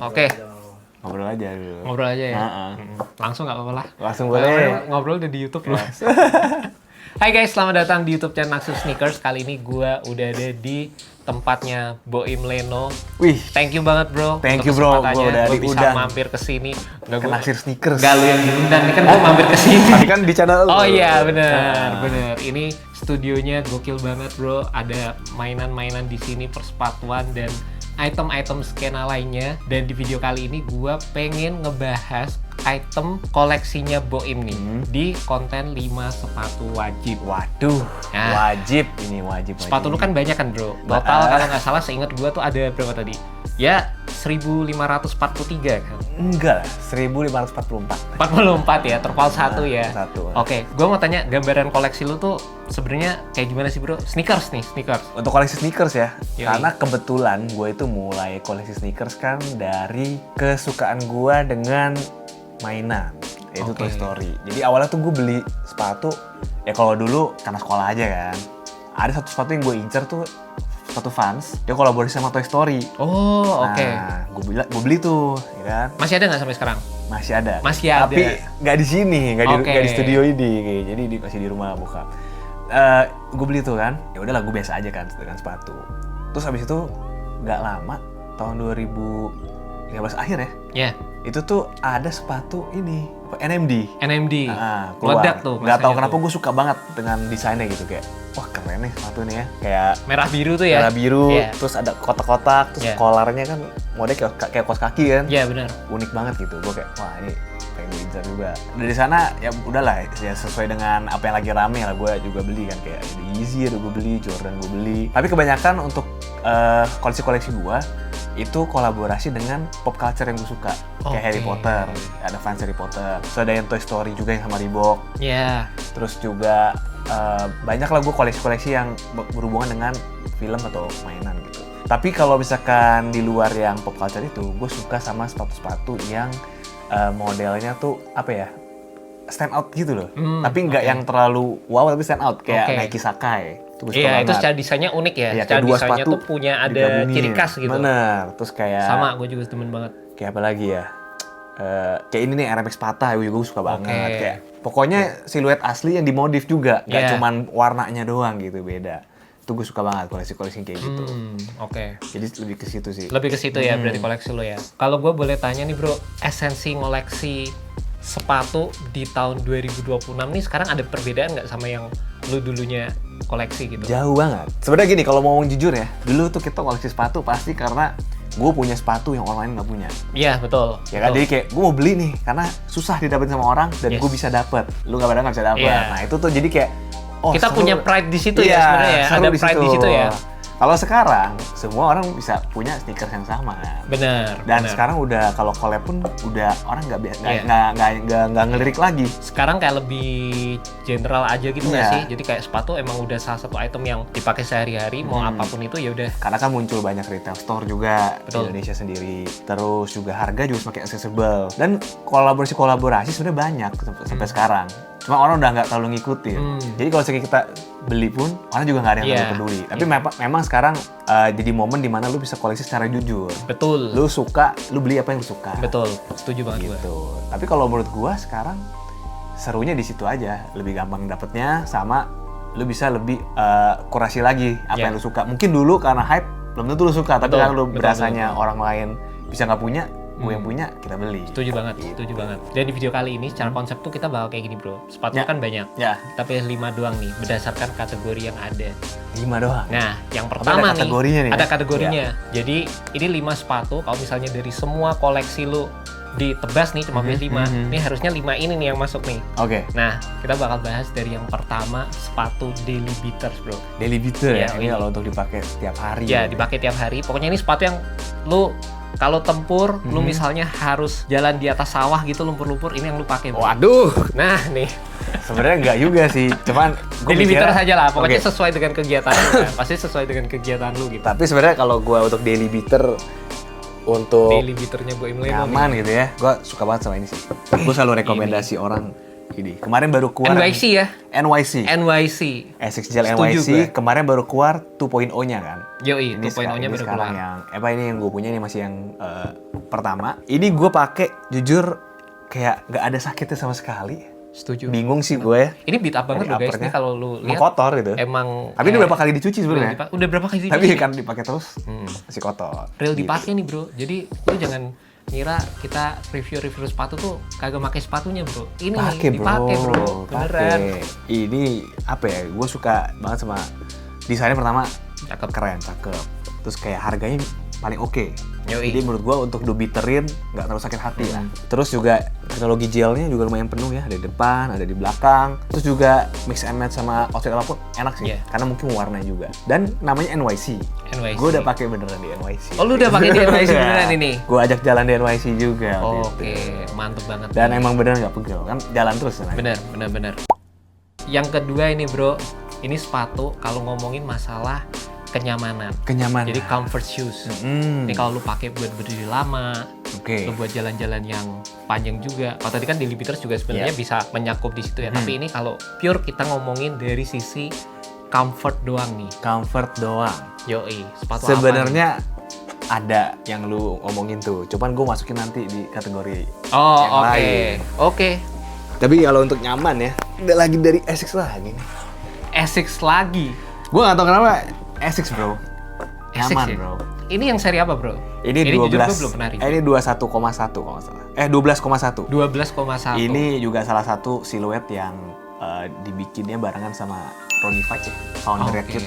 Oke, Ngobrol aja dulu. ngobrol aja ya. Heeh. Langsung nggak apa-apa lah. Langsung boleh. Ngobrol udah di YouTube loh. Hai guys, selamat datang di YouTube channel Naksir Sneakers. Kali ini gua udah ada di tempatnya Boim Leno. Wih, Thank you banget bro. Thank untuk you, bro. kesempatannya. Gua udah Gua bisa diundang. mampir ke sini. ke Naksir Sneakers. Gak lu yang diundang, ini kan gua mampir ke sini. Tapi kan di channel lu. Oh iya bener. Nah. Ini studionya gokil banget bro. Ada mainan-mainan di sini, persepatuan dan item-item skena lainnya. Dan di video kali ini gua pengen ngebahas item koleksinya Boim nih di konten 5 sepatu wajib. Waduh, Nah. wajib ini wajib. Sepatu lu kan banyak kan bro. Total kalau nggak salah seingat gua tuh ada berapa tadi? Ya 1543 kan. Enggak lah, 1544. 44 ya, terpal satu ya. Satu. Oke, gue mau tanya gambaran koleksi lu tuh sebenarnya kayak gimana sih bro? Sneakers nih, sneakers. Untuk koleksi sneakers ya, Yoi. karena kebetulan gue itu mulai koleksi sneakers kan dari kesukaan gue dengan mainan, yaitu Oke. Toy Story. Jadi awalnya tuh gue beli sepatu, ya kalau dulu karena sekolah aja kan. Ada satu sepatu yang gue incer tuh, sepatu Vans, dia kolaborasi sama Toy Story. Oh, oke. Nah, gue beli tuh, ya kan. Masih ada nggak sampai sekarang? Masih ada. Masih ada. Tapi nggak di sini, Oke. nggak di studio ini, kayak. Jadi masih di rumah bokap. Gue beli tuh kan, ya udahlah gue biasa aja kan dengan sepatu. Terus habis itu nggak lama, tahun 2015 akhir ya, Ya, itu tuh ada sepatu ini, NMD. NMD. Keluar. Meledak tuh. Nggak tahu masanya kenapa tuh. gue suka banget dengan desainnya gitu, kayak wah keren nih sepatu nih ya. Kayak Merah biru tuh ya? merah biru, Iya. terus ada kotak-kotak, terus Iya. kolarnya kan modelnya kayak kaos kaki kan. Iya benar. Unik banget gitu. Gue kayak wah ini pengen gue incar juga. Dari sana ya udahlah ya sesuai dengan apa yang lagi rame lah gue juga beli kan, kayak ada Yeezy ada gue beli, Jordan gue beli. Tapi kebanyakan untuk koleksi-koleksi gue itu kolaborasi dengan pop culture yang gue suka. Kayak Harry Oke. Potter, ada fans Harry Potter. Terus ada yang Toy Story juga yang sama Reebok. Ya, Terus juga banyak lah gue koleksi-koleksi yang berhubungan dengan film atau mainan gitu. Tapi kalau misalkan di luar yang pop culture itu, gue suka sama sepatu-sepatu yang modelnya tuh apa ya, stand out gitu loh. Tapi nggak yang terlalu wow, tapi stand out kayak Oke. Nike Sakai. Itu gue suka iya itu banget. secara desainnya unik ya. Iya, Secara kayak dua desainnya sepatu tuh punya ada digabungin. ciri khas gitu. Bener. Terus kayak Sama, gue juga demen banget. kayak apa lagi ya? Kayak ini nih RMX Patah, gue juga suka banget. Oke. Kayak pokoknya siluet asli yang dimodif juga, nggak Iya. cuman warnanya doang gitu, beda. Itu gue suka banget koleksi-koleksi kayak gitu. Oke. Jadi lebih ke situ sih. Lebih ke situ ya berarti koleksi lo ya. Kalau gue boleh tanya nih bro, esensi ngoleksi sepatu di tahun 2026 nih sekarang ada perbedaan nggak sama yang lu dulunya koleksi gitu? Jauh banget. Sebenarnya gini, kalau mau ngomong jujur ya, dulu tuh kita koleksi sepatu pasti karena gue punya sepatu yang orang lain nggak punya. Iya betul. Ya kan, betul. jadi kayak gue mau beli nih karena susah didapetin sama orang dan Yes. gue bisa dapet. Lu nggak bisa dapet. Iya. Nah itu tuh jadi kayak Kita punya pride di situ ya Iya, sebenarnya ya. seru Ada pride di situ ya. Kalau sekarang semua orang bisa punya sneakers yang sama kan. Bener. Dan bener. sekarang udah kalau collab pun udah orang nggak Iya. nggak ngelirik lagi. Sekarang kayak lebih general aja gitu nggak Iya. sih? Jadi kayak sepatu emang udah salah satu item yang dipakai sehari-hari, mau apapun itu ya udah. Karena kan muncul banyak retail store juga Betul. di Indonesia sendiri. Terus juga harga juga semakin accessible. Dan kolaborasi sebenarnya banyak sampai sekarang. Cuma orang udah nggak terlalu ngikutin. Jadi kalau misalnya kita beli pun, orang juga nggak ada yang Iya. terlalu peduli. Tapi memang sekarang jadi momen dimana lu bisa koleksi secara jujur. Betul. Lu suka, lu beli apa yang lu suka. Betul. Setuju banget gue. Gitu. Tapi kalau menurut gua sekarang serunya di situ aja, lebih gampang dapetnya, sama lu bisa lebih kurasi lagi apa Ya. yang lu suka. Mungkin dulu karena hype belum tentu lu suka, tapi Betul, karena lu betul, berasanya betul. orang lain bisa nggak punya, gue yang punya, kita beli. Setuju banget, Gitu. setuju banget. Dan di video kali ini secara konsep tuh kita bakal kayak gini bro. Sepatu Ya. kan banyak, Ya, tapi 5 doang nih berdasarkan kategori yang ada. 5 doang. Nah, yang Tapi pertama ada kategorinya nih ya? ada kategorinya. Jadi ini 5 sepatu. Kalau misalnya dari semua koleksi lu ditebas nih cuma pilih 5, ini harusnya 5 ini nih yang masuk nih. Oke. Nah, kita bakal bahas dari yang pertama, sepatu daily beaters bro. Daily beater Ya, ya, ini ini. kalau untuk dipakai setiap hari. Ya, dipakai tiap hari. Pokoknya ini sepatu yang lu kalau tempur, lu misalnya harus jalan di atas sawah gitu lumpur-lumpur, ini yang lu pakai bro. Waduh, Nah, nih. sebenarnya nggak juga sih, cuman gue Daily beaters aja lah, pokoknya Oke. sesuai dengan kegiatan lu kan. Pasti sesuai dengan kegiatan lu gitu. Tapi sebenarnya kalau gue untuk daily beater untuk Daily beaternya Boim Leno nih. nyaman gitu ya, gue suka banget sama ini sih. Gue selalu rekomendasi orang ini. Kemarin baru keluar NYC ya? NYC. NYC. Essex Gel Setuju NYC gue. kemarin baru keluar 2.0-nya kan. Yoi, Ini 2.0-nya ini baru sekarang keluar. ini yang gue punya ini masih yang pertama. Ini gue pakai jujur kayak nggak ada sakitnya sama sekali. Setuju. Bingung sih gue. Ini beat up banget Dari loh guys, uppernya. ini kalau lu Emang lihat kotor gitu. emang Tapi ini berapa kali dicuci sebenarnya? udah berapa kali dicuci? Tapi kan dipakai terus masih kotor. Real Gitu. dipakai nih bro, jadi lu jangan ngira kita review sepatu tuh kagak pakai sepatunya bro. Ini Pakai nih, dipakai bro, beneran. Pakai. Ini apa ya? Gue suka banget sama desainnya pertama. Cakep. Keren, cakep. Terus kayak harganya paling oke. Yoi. Jadi menurut gue untuk dobiterin nggak terlalu sakit hati lah. Terus juga teknologi gelnya juga lumayan penuh ya. Ada di depan, ada di belakang. Terus juga mix and match sama outfit apapun enak sih. Yeah. Karena mungkin warnanya juga. Dan namanya NYC. NYC. Gue udah pakai beneran di NYC. Oh lu udah pakai di NYC beneran ini? Gue ajak jalan di NYC juga. waktu Oke, itu. mantep banget. Dan nih. emang bener nggak pegel kan? Jalan terus. Kan? Bener. Yang kedua ini bro, ini sepatu kalau ngomongin masalah kenyamanan. Kenyamanan. Jadi comfort shoes. Ini kalau lu pakai buat berdiri lama, Oke. lu buat jalan-jalan yang panjang juga. Kalau tadi kan Daily Beaters juga sebenarnya Yeah. bisa menyakup di situ ya. Tapi ini kalau pure kita ngomongin dari sisi comfort doang nih. Comfort doang. Yoi, sepatu Sebenarnya ada yang lu ngomongin tuh. Cuman gue masukin nanti di kategori apa nih? Oh, yang oke. lain. Oke. Tapi kalau untuk nyaman ya, udah lagi dari Essex lagi nih. Essex lagi. Gue gak tau kenapa Essex bro. Essex Nyaman ya? bro. Ini yang seri apa, Bro? Ini jujur 12. gue belum pernah review. Ini 21,1 kalau nggak salah. 12,1. 12,1. Ini juga salah satu siluet yang dibikinnya barengan sama Ronnie Fike ya, founder Red Kit.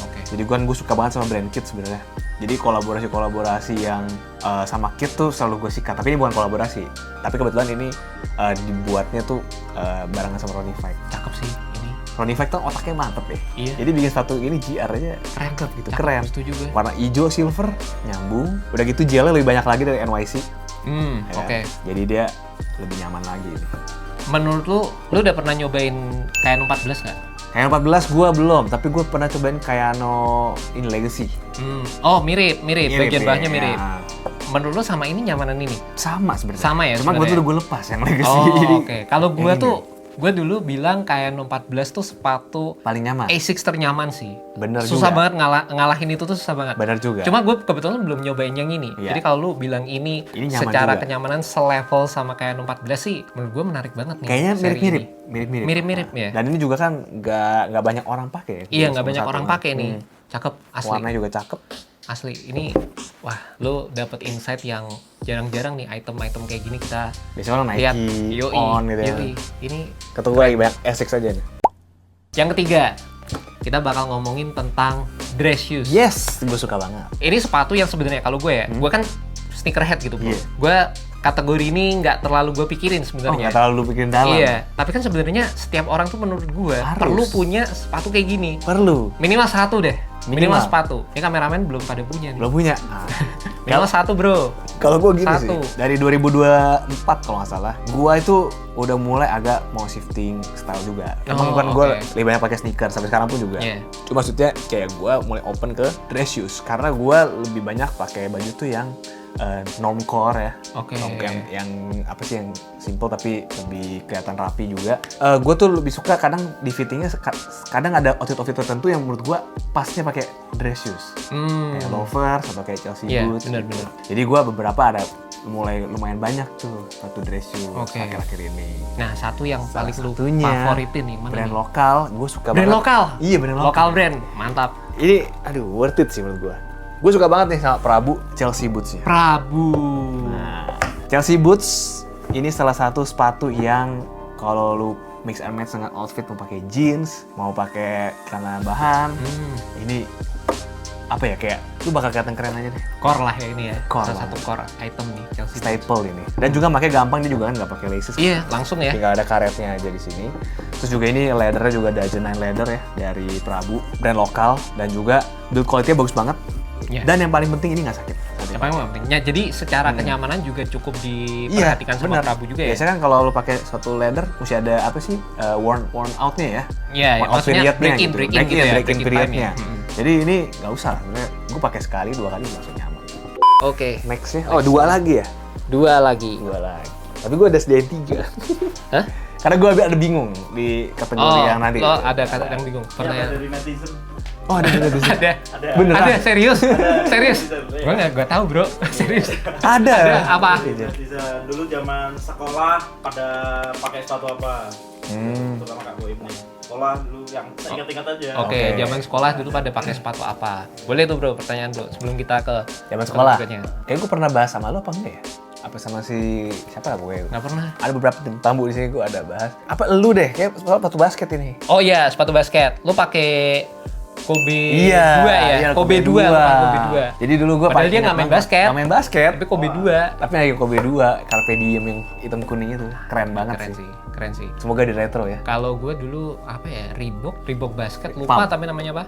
Oke. Jadi gue suka banget sama brand Kit sebenarnya. Jadi kolaborasi yang sama Kit tuh selalu gue sikat. Tapi ini bukan kolaborasi. Tapi kebetulan ini dibuatnya tuh barengan sama Ronnie Fike. Cakep sih ini. Ronnie Fike tuh otaknya mantep ya. Iya. Jadi bikin sepatu ini GR aja Keren gitu, Cakep, keren. Setuju gue. Warna hijau silver nyambung. Udah gitu gelnya lebih banyak lagi dari NYC. Ya Oke. kan? Jadi dia lebih nyaman lagi. Menurut lu udah pernah nyobain Kayano 14 nggak? Kayak 14 gue belum, tapi gue pernah cobain Kayano in Legacy. Oh mirip. Bagian ya, bahannya mirip. ya. Menurut lu sama ini nyamanan ini? Sama sebenarnya. Sama ya Cuma gue sebenarnya? tuh gue lepas yang Legacy. Oh oke. Kalau gue Yang tuh, gue dulu bilang Kayano 14 tuh sepatu paling nyaman. Asics ternyaman sih. Bener Susah juga. banget ngalahin itu tuh susah banget. Bener juga. Cuma gue kebetulan belum nyobain yang ini. Iya. Jadi kalau lu bilang ini Ini nyaman secara juga. kenyamanan selevel sama Kayano 14 sih, menurut gue menarik banget nih. Kayaknya seri mirip-mirip. ini. Mirip-mirip ya. Dan ini juga kan nggak banyak orang pakai. Iya nggak banyak 21 orang kan. pakai nih. Cakep asli. Warnanya juga cakep. Asli ini wah lu dapet insight yang jarang-jarang nih item-item kayak gini kita Biasanya orang lihat. Nike, On gitu ya. Ini Ketemu lagi banyak Essex aja nih. yang ketiga kita bakal ngomongin tentang dress shoes. Yes, gue suka banget. Ini sepatu yang sebenarnya kalau gue ya, gue kan sneakerhead gitu bro. Iya. Gue kategori ini nggak terlalu gue pikirin Oh, sebenarnya. nggak terlalu bikin dalam. Iya, tapi kan sebenarnya setiap orang tuh menurut gue Harus. perlu punya sepatu kayak gini. Perlu. Minimal satu deh. Minimal Minimal. sepatu. Ini kameramen belum pada punya nih. Belum punya. Nah, Minimal satu bro. kalau gue gini Satu. sih, dari 2024 kalau nggak salah, gue itu udah mulai agak mau shifting style juga. Emang Oh, kan gue oke. lebih banyak pakai sneaker sampai sekarang pun juga. Iya. Cuma maksudnya kayak gue mulai open ke dress shoes karena gue lebih banyak pakai baju tuh yang normcore ya. Oke. Yang apa sih yang simple tapi lebih kelihatan rapi juga. Gue tuh lebih suka kadang di fittingnya kadang ada outfit tertentu yang menurut gue pasnya pakai dress shoes. Kayak loafers atau kayak Chelsea Iya, boots. benar-benar. Jadi gue beberapa ada mulai lumayan banyak tuh satu dress shoes Oke. akhir-akhir ini. Nah satu yang Salah paling lu satunya, favoritin nih mana Brand nih? lokal, gue suka Brand banget. lokal. Iya brand lokal. Lokal brand, mantap. Ini aduh worth it sih menurut gue. Gue suka banget nih sama Prabu Chelsea boots ya. Prabu. Nah, Chelsea boots ini salah satu sepatu yang kalau lu mix and match dengan outfit mau pakai jeans, mau pakai celana bahan, ini apa ya kayak lu bakal kelihatan keren aja deh. Core lah ya ini ya. Core Salah lah. satu core item nih Chelsea. Staple ini. Dan juga makanya gampang dia juga kan nggak pakai laces. Iya, langsung ya. Tinggal ada karetnya aja di sini. Terus juga ini leathernya juga ada Argentine leather ya dari Prabu, brand lokal dan juga build quality-nya bagus banget. Iya. Dan yang paling penting ini nggak sakit. Apa yang penting? Ya, jadi secara kenyamanan juga cukup diperhatikan sama bener. Prabu juga ya. Biasanya kan kalau lu pakai suatu leather mesti ada apa sih worn out-nya ya. Iya, ya, Worn out maksudnya period-nya break in gitu. gitu ya, break in break in period-nya. time-nya. Jadi ini nggak usah. Gue pakai sekali, 2 kali langsung nyaman. Oke, Next-nya, oh 2 lagi ya? 2 lagi. 2 lagi. Tapi gue ada sediain 3. Hah? Karena gue ada bingung di kategori yang nanti. Lo ada kata yang bingung. Pertanyaan. dari netizen. Oh, ada netizen. Ada. Beneran? Ada, serius? Serius? Netizen, Gue nggak tahu bro, serius. Ada. Apa? Netizen dulu zaman sekolah pada pakai sepatu apa? Terutama Kak Boim nih. Sekolah dulu yang saya ingat-ingat aja. Oke, zaman sekolah dulu pada pakai sepatu apa? Boleh tuh bro, pertanyaan bro, sebelum kita ke Zaman sekolah. berikutnya. Kayak gue pernah bahas sama lo apa enggak ya? Apa sama si siapa lah gue? Nggak pernah. Ada beberapa tamu di sini gue ada bahas. Apa lu deh? Kayak sepatu basket ini. Oh iya, sepatu basket. Lu pakai Kobe 2 Iya, ya? iya, Kobe 2, lu pakai Kobe 2. Jadi dulu gue Padahal dia nggak main basket. Nggak main basket. Tapi Kobe 2. Tapi lagi Kobe 2, Carpe Diem yang hitam kuning itu. Keren banget Keren sih. sih, keren sih. Semoga di retro ya. Kalau gue dulu apa ya, Reebok basket, lupa Pump. tapi namanya apa?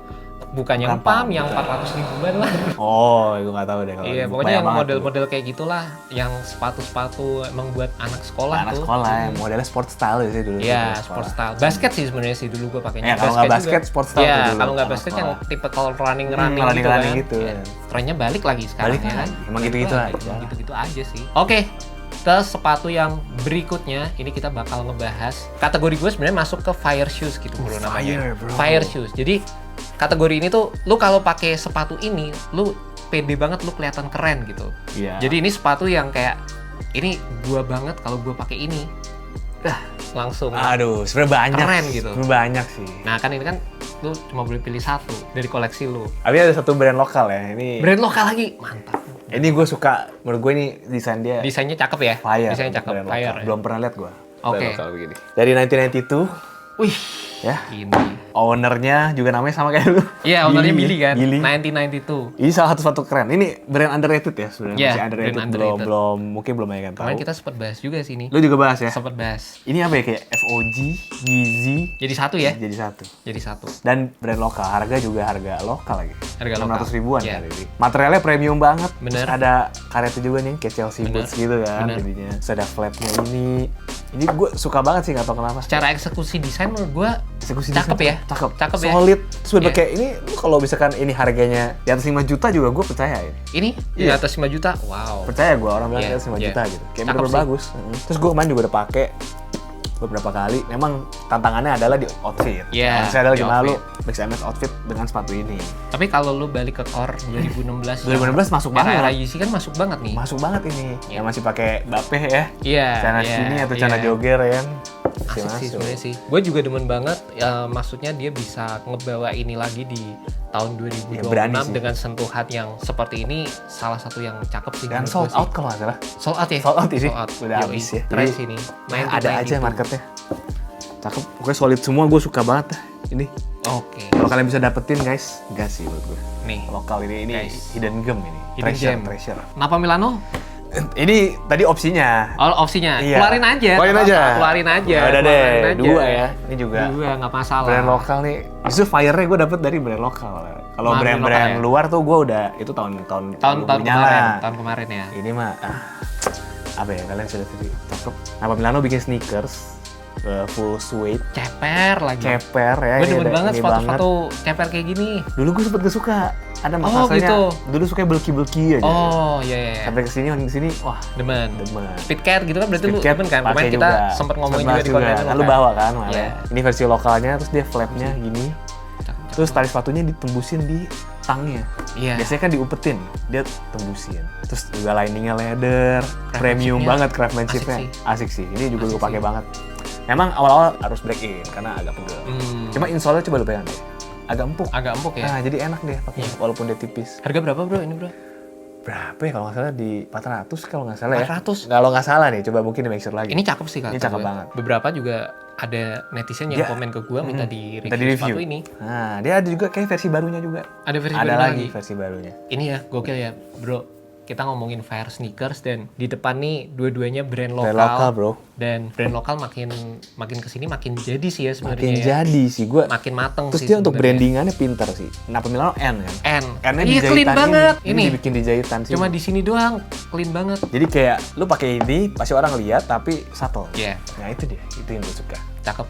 Bukan yang Bukan pump, pump. yang 400 ribuan lah. Oh, gue nggak tahu deh kalau. Iya, Reebok. pokoknya Banyak yang banget model-model kayak gitulah, yang sepatu-sepatu emang buat anak tuh. sekolah Anak tuh. sekolah ya, modelnya sport style sih dulu. Iya, dulu sport sekolah. style. Basket sih sebenarnya sih dulu gue pakainya. Ya, kalau nggak basket, juga. sport style Iya, tuh dulu, kalau nggak anak basket yang sekolah. tipe kalau running running gitu. Ya, trennya balik lagi sekarang Balik ya kan. lagi. Emang gitu-gitu aja. Emang gitu-gitu aja sih. Oke. Ke sepatu yang berikutnya, ini kita bakal ngebahas kategori gue sebenarnya masuk ke fire shoes gitu bro namanya. Fire, bro. Fire shoes. Jadi kategori ini tuh lu kalau pakai sepatu ini, lu pede banget, lu kelihatan keren gitu. Iya. Jadi ini sepatu yang kayak ini gua banget kalau gua pakai ini. Langsung. Aduh, sebenarnya banyak. Keren gitu. Sebenarnya banyak sih. Nah, kan ini kan lu cuma boleh pilih satu dari koleksi lu. Tapi ada satu brand lokal ya. Ini Brand lokal lagi. Mantap. Ini gue suka. Menurut gue ini desain dia Desainnya cakep ya? fire. Desainnya cakep, brand fire. lokal. Ya? Belum pernah lihat gue. Oke. Brand lokal begini. Dari 1992 Wih, ya. ini. Ownernya juga namanya sama kayak lu. Iya, ownernya Billy kan? Billy. 1992. Ini salah satu sepatu keren. Ini brand underrated ya sebenarnya. Iya, Masih underrated. brand underrated. Mungkin belum banyak yang tahu. Kemarin kita sempat bahas juga sih ini. Lu juga bahas ya? Sempat bahas. Ini apa ya, kayak FOG, Yeezy, Jadi satu ya? jadi satu. Jadi satu. Dan brand lokal, harga juga harga lokal lagi. Harga 600 lokal. ribuan Iya. kali ini. Materialnya premium banget. Bener. Terus ada karetnya juga nih, kayak Chelsea Bener. boots gitu kan Bener. jadinya. Terus ada flapnya ini. Ini gue suka banget sih, nggak tahu kenapa. Secara eksekusi desain menurut gua Eksekusi cakep desain ya? Cakep. Cakep ya? Solid. Terus bener Iya. kayak ini, lu kalau misalkan ini harganya di atas 5 juta juga gue percaya ini. ini di Iya. atas 5 juta. Wow. Percaya gue, orang bilang Iya, di atas 5 iya. juta gitu. Kayak Cakep bener-bener sih. bagus. Terus gue kemarin juga udah pakai beberapa kali. Memang tantangannya adalah di outfit. Iya, Saya adalah di gimana lu outfit. mix and match outfit dengan sepatu ini. Tapi kalau lu balik ke core 2016 2016 masuk banget. Era Yeezy kan masuk banget nih. Masuk banget ini. Iya. Yang masih pakai bape ya. Iya. Celana iya, skinny atau celana iya. jogger ya kan. Masih Asik sih masuk. sebenarnya sih. Gue juga demen banget. Maksudnya dia bisa ngebawa ini lagi di tahun 2026 Ya, berani sih. dengan sentuhan yang seperti ini. Salah satu yang cakep sih. Dan menurut sold gua sih. out kalau nggak salah. Sold out ya? Sold out sih. Sold out. Udah Yoi, habis ya. Keren Jadi, sih ini. Ya, ada aja marketnya. Cakep. Pokoknya solid semua, gue suka banget dah. Ini. Oke. Kalau kalian bisa dapetin guys, enggak sih menurut gue. Nih. Lokal ini Guys. hidden gem ini. Hidden gem. Treasure. Napa Milano? Ini tadi opsinya. Oh, opsinya. Iya. Keluarin aja. Keluarin nggak aja. apa-apa. Keluarin aja. Ya udah deh, Keluarin aja. 2 ya. Ini juga. Dua, nggak masalah. Brand lokal nih. Justru fire-nya gue dapet dari brand lokal. Kalau Brand brand-brand lokal ya? luar tuh gue udah itu tahun-tahun Tahun sebelumnya kemarin. lah. Tahun kemarin ya. Ini mah apa ya, kalian sudah tadi cakep. Napa Milano bikin sneakers full suede, Ceper lagi. ceper ya. Gue ini demen ada- banget ini sepatu-sepatu ceper kayak gini. Dulu gue sempet gak suka. Ada Oh, masanya. gitu. Dulu suka bulky-bulky aja. Oh, iya, iya, iya. Sampai kesini, makin kesini, wah Demen. demen. Speedcat gitu kan berarti lu Speedcat demen kan? pakai Kemarin kita juga. sempat ngomongin Sempet juga di bahas konten Kan lu bawa kan kemarin. Iya. Ini versi lokalnya, terus dia flapnya gini. Cakep, Terus tali sepatunya ditembusin di tangnya. Iya. Biasanya kan diumpetin, dia tembusin. Terus juga liningnya leather, premium Craftsmanship-nya banget craftsmanship-nya. Asik sih. Ini juga Asik gue pakai sih. banget. Memang awal-awal harus break in karena agak pegel. Cuma insole-nya coba lu pegang deh. Agak empuk. agak empuk ya. Nah, jadi enak deh pakai walaupun dia tipis. Harga berapa bro ini bro? Berapa ya kalau nggak salah di 400 kalau nggak salah ya. 400. Kalau nggak salah nih, coba mungkin di make sure lagi. Ini cakep sih kata Ini cakep gue. banget. Beberapa juga ada netizen yang Ya. komen ke gue minta di Minta review sepatu ini. Nah, dia ada juga kayak versi barunya juga. Ada versi Ada baru lagi versi barunya. Ini ya gokil ya bro. Kita ngomongin fire sneakers dan di depan nih dua-duanya brand lokal. Brand lokal, bro. Dan brand lokal makin kesini makin jadi sih ya sebenarnya. Makin ya. jadi sih gue. Makin mateng Terus sih. dia untuk sebenarnya. brandingannya pinter sih. Napa Milano N kan? N. N-nya Iya di clean jahitan banget. Ini Ini dibikin di jahitan sih. cuma di sini doang clean banget. Jadi kayak lu pakai ini pasti orang lihat tapi subtle. Iya. Nah itu dia, itu yang gue suka. Cakep.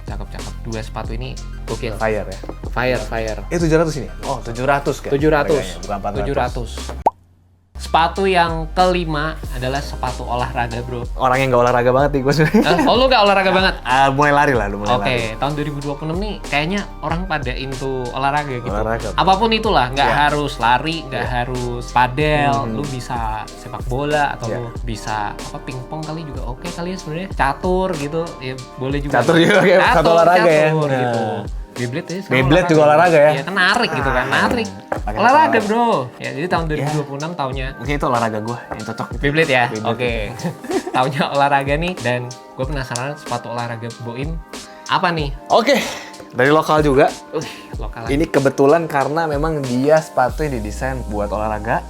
Dua sepatu ini gokil. Fire ya. Fire. 700 ini. Oh 700 kan? 700. Harganya, bukan 400. 700. Sepatu yang kelima adalah sepatu olahraga, bro. Orang yang nggak olahraga banget nih gue sebenarnya. Oh, lu nggak olahraga banget? Mulai lari lah, lu mulai Oke, lari. tahun 2026 nih kayaknya orang pada into olahraga gitu. Olahraga. Apapun itulah, nggak Iya. harus lari, nggak harus padel, lu bisa sepak bola atau Iya. lu bisa apa pingpong kali juga oke kali ya sebenarnya. Catur gitu, ya boleh juga. Catur juga kayak satu olahraga ya. catur Nah. gitu. Beyblade ya, sekarang Beyblade juga olahraga ya? Iya, kan narik gitu kan, narik. Pakai Olahraga, satu bro. Ya, jadi tahun 2026 tahunnya Mungkin itu olahraga gue yang cocok gitu. Beyblade ya? Beyblade. Oke. Tahunnya olahraga nih, dan gue penasaran sepatu olahraga Boim apa nih? Oke, dari lokal juga. Lokal. Ini kebetulan karena memang dia sepatu yang didesain buat olahraga,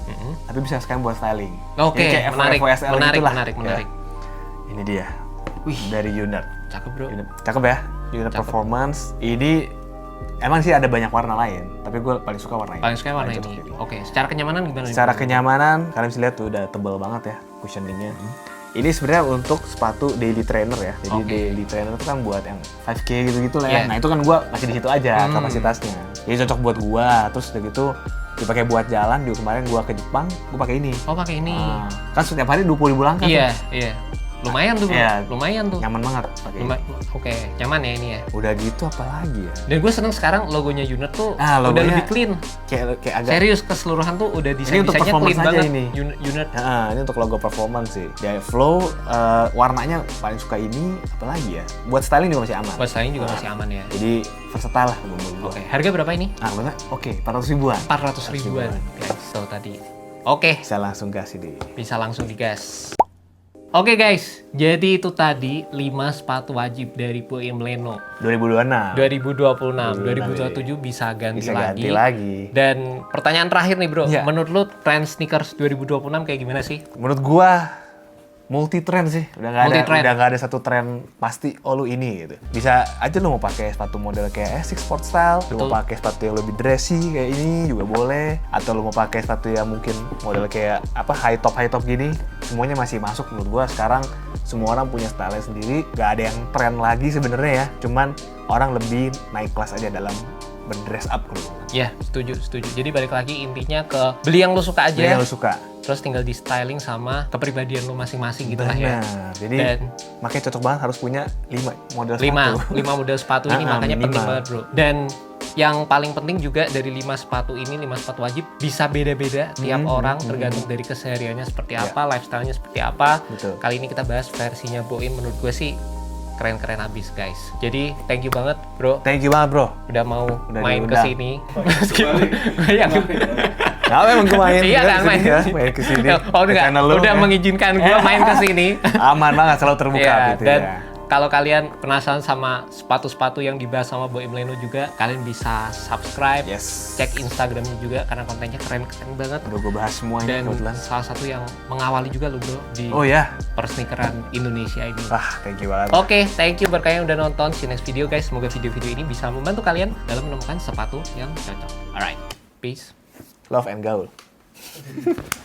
tapi bisa sekalian buat styling. Oke, Jadi kayak menarik, FOSL menarik, gitulah. menarik, Ya. menarik. Ini dia. Wih, Dari Unert. cakep bro. Cakep ya? Unert Cakep. Performance. Ini emang sih ada banyak warna lain, tapi gue paling suka warna ini. Paling suka warna cocok ini. Oke, secara kenyamanan gimana? nih? Secara kenyamanan, kalian bisa lihat tuh udah tebal banget ya cushioningnya. Ini sebenarnya untuk sepatu daily trainer ya. Jadi Oke. daily trainer itu kan buat yang 5K gitu-gitu lah ya. Iya. Nah itu kan gua masih di situ aja kapasitasnya. Jadi cocok buat gua. Terus udah gitu dipakai buat jalan. Di kemarin gua ke Jepang, gua pakai ini. Oh, pakai ini. Nah, kan setiap hari 20.000 langkah Iya, tuh. iya. Lumayan tuh bro. Iya. Lumayan tuh. Nyaman banget pakai ini. Oke, nyaman ya ini ya. Udah gitu apa lagi ya? Dan gue seneng sekarang logonya Unert tuh Ah, udah logonya lebih clean. Kayak agak. Serius keseluruhan tuh udah untuk desainnya performance clean aja banget. ini. Unert. Nah, ini untuk logo performance sih. Dari flow, warnanya paling suka ini, apalagi ya? Buat styling juga masih aman. Buat styling juga masih aman ya. Jadi versatile lah menurut gua. Oke, harga berapa ini? Ah, bener? Oke, 400 ribuan. 400 ribuan. Guys, so tadi. Oke, Bisa langsung kasih deh. bisa langsung digas. Oke guys, jadi itu tadi 5 sepatu wajib dari Boim Leno 2026. 2026. 2027 bisa ganti Bisa lagi. ganti lagi. Dan pertanyaan terakhir nih bro, Iya. menurut lu tren sneakers 2026 kayak gimana sih? Menurut gua multi trend sih. Multi-trend. Udah nggak ada satu tren pasti oh lu ini gitu. Bisa aja lu mau pakai sepatu model kayak Asics Sport Style, lu Betul. mau pakai sepatu yang lebih dressy kayak ini juga boleh, atau lu mau pakai sepatu yang mungkin model kayak apa high top gini, semuanya masih masuk menurut gua. Sekarang semua orang punya style sendiri, gak ada yang tren lagi sebenarnya ya. Cuman orang lebih naik kelas aja dalam berdress up gitu. Ya, setuju. Jadi balik lagi intinya ke beli yang lu suka aja. Jadi yang lu suka. Terus tinggal di styling sama kepribadian lu masing-masing gitu lah ya. Benar. Jadi Dan- makanya cocok banget harus punya 5 model 5 sepatu. model sepatu ini makanya minimal. penting banget bro. Dan yang paling penting juga dari 5 sepatu ini, 5 sepatu wajib bisa beda-beda tiap orang tergantung dari kesehariannya seperti Ya. apa, lifestyle-nya seperti apa. Betul. Kali ini kita bahas versinya Boim, menurut gue sih keren-keren abis guys. Jadi thank you banget bro Thank you banget bro. udah mau Udah main diundang. kesini. Meskipun gue yang Nah, memang gue main iya kan main main ke sini. Oh Ke enggak, channel lu, udah ya. mengizinkan gue main ke sini. Aman banget, selalu terbuka Iya, gitu dan ya. kalau kalian penasaran sama sepatu-sepatu yang dibahas sama Boim Leno juga, kalian bisa subscribe, Yes. cek Instagramnya juga karena kontennya keren-keren banget. Udah gue bahas semuanya Dan kebetulan. salah satu yang mengawali juga lo bro di Oh ya. persnikeran Indonesia ini. Wah, thank you banget. Oke, thank you buat kalian yang udah nonton. See you next video guys. Semoga video-video ini bisa membantu kalian dalam menemukan sepatu yang cocok. Alright, peace. Love and gaul.